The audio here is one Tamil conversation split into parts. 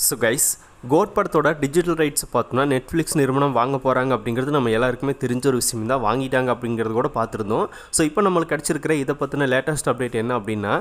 ஸோ கைஸ், கோட் படத்தோட டிஜிட்டல் ரைட்ஸ் பார்த்தோம்னா நெட்ஃப்ளிக்ஸ் நிறுவனம் வாங்க போகிறாங்க அப்படிங்கிறது நம்ம எல்லாருக்குமே தெரிஞ்ச ஒரு விஷயம் தான். வாங்கிட்டாங்க அப்படிங்கிறது கூட பார்த்துருந்தோம். ஸோ இப்போ நம்மளுக்கு கிடச்சிருக்கிற இதை பற்றின லேட்டஸ்ட் அப்டேட் என்ன அப்படின்னா,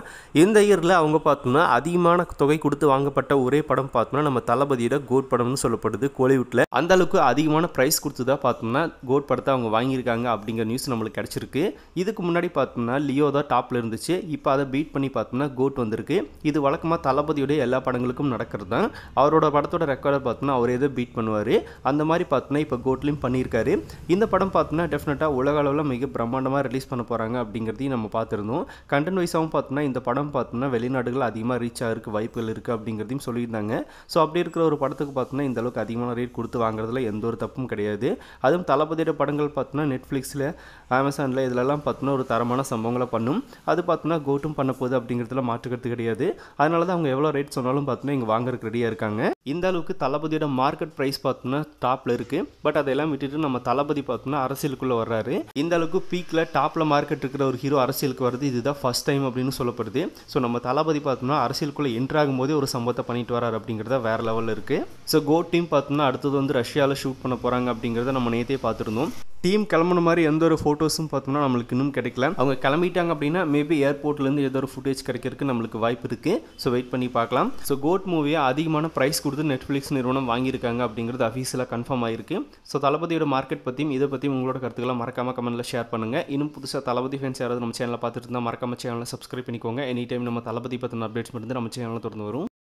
இந்த இயரில் அவங்க பார்த்தோம்னா அதிகமான தொகை கொடுத்து வாங்கப்பட்ட ஒரே படம் பார்த்தோம்னா நம்ம தளபதியோட கோட் படம்னு சொல்லப்படுது. கோலிவுட்டில் அந்த அளவுக்கு அதிகமான ப்ரைஸ் கொடுத்து தான் பார்த்தோம்னா கோட் படத்தை அவங்க வாங்கியிருக்காங்க அப்படிங்கிற நியூஸ் நம்மளுக்கு கிடச்சிருக்கு. இதுக்கு முன்னாடி பார்த்தோம்னா லியோ தான் டாப்பில் இருந்துச்சு. இப்போ அதை பீட் பண்ணி பார்த்தோம்னா கோட் வந்திருக்கு. இது வழக்கமாக தளபதியோட எல்லா படங்களுக்கும் நடக்கிறது தான். அவரோட படத்தோட ரெக்கார்டை பார்த்தோன்னா அவர் எதோ பீட் பண்ணுவார். அந்த மாதிரி பார்த்தோன்னா இப்போ கோட்லையும் பண்ணியிருக்காரு. இந்த படம் பார்த்தோன்னா டெஃபினட்டாக உலக அளவில் மிக பிரம்மாண்டமாக ரிலீஸ் பண்ண போகிறாங்க அப்படிங்கிறதையும் நம்ம பார்த்துருந்தோம். கண்டென்ட் வைஸாகவும் பார்த்தோன்னா இந்த படம் பார்த்தோன்னா வெளிநாடுகள் அதிகமாக ரீச் ஆகிறதுக்கு வாய்ப்புகள் இருக்குது அப்படிங்கிறதையும் சொல்லியிருந்தாங்க. ஸோ அப்படி இருக்கிற ஒரு படத்துக்கு பார்த்தோன்னா இந்த அளவுக்கு அதிகமான ரேட் கொடுத்து வாங்குறதுல எந்த ஒரு தப்பும் கிடையாது. அதுவும் தளபதியோட படங்கள் பார்த்தோன்னா நெட்ஃப்ளிக்ஸில், அமேசானில் இதிலெல்லாம் பார்த்தோன்னா ஒரு தரமான சம்பவங்களை பண்ணும். அது பார்த்தோன்னா கோட்டும் பண்ண போகுது அப்படிங்கிறதுல மாற்றுக்கிறது கிடையாது. அதனால தான் அவங்க எவ்வளோ ரேட் சொன்னாலும் பார்த்தோன்னா இங்கே வாங்குறதுக்கு ரெடியாக இருக்காங்க. இந்த அளவுக்கு தளபதியோட மார்க்கெட் ப்ரைஸ் பார்த்தோம்னா டாப்பில் இருக்குது. பட் அதெல்லாம் விட்டுட்டு நம்ம தளபதி பார்த்தோம்னா அரசியலுக்குள்ளே வர்றாரு. இந்த அளவுக்கு பீக்கில் டாப்பில் மார்க்கெட் இருக்கிற ஒரு ஹீரோ அரசியலுக்கு வருது இதுதான் ஃபர்ஸ்ட் டைம் அப்படின்னு சொல்லப்படுது. ஸோ நம்ம தளபதி பார்த்தோம்னா அரசியலுக்குள்ளே என்ட்ரு ஆகும்போதே ஒரு சம்பவத்தை பண்ணிட்டு வராரு அப்படிங்கிறத வேறு லெவலில் இருக்குது. ஸோ கோட் டீம் பார்த்தோம்னா அடுத்தது வந்து ரஷ்யாவில் ஷூட் பண்ண போகிறாங்க அப்படிங்கிறத நம்ம நேற்றே பார்த்துருந்தோம். டீம் கிளம்புன மாதிரி எந்த ஒரு ஃபோட்டோஸும் பார்த்தோம்னா நம்மளுக்கு இன்னும் கிடைக்கல. அவங்க கிளம்பிட்டாங்க அப்படின்னா மேபி ஏர்போர்ட்லேருந்து ஏதோ ஒரு ஃபுட்டேஜ் கிடைக்கிறதுக்கு நம்மளுக்கு வாய்ப்பு இருக்குது. ஸோ வெயிட் பண்ணி பார்க்கலாம். ஸோ கோட் மூவியை அதிகமான ப்ரைஸ் கொடுத்து நெட்ஃப்ளிக்ஸ் நிறுவனம் வாங்கியிருக்காங்க அப்படிங்கிறது அஃபீஷியலாக கன்ஃபார்ம் ஆயிருக்கு. ஸோ தளபதியோட மார்க்கெட் பற்றியும் இதை பற்றியும் உங்களோட கருத்துக்களை மறக்காம கமெண்ட்டில் ஷேர் பண்ணுங்கள். இன்னும் புதுசாக தளபதி ஃபேன்ஸ் யாராவது நம்ம சேனலை பார்த்துட்டு இருந்தால் மறக்காம சேனலை சப்ஸ்கிரைப் பண்ணிக்கோங்க. எனி டைம் நம்ம தளபதி பற்றின அப்டேட்ஸ் மட்டும் நம்ம சேனலில் தொடர்ந்து வரும்.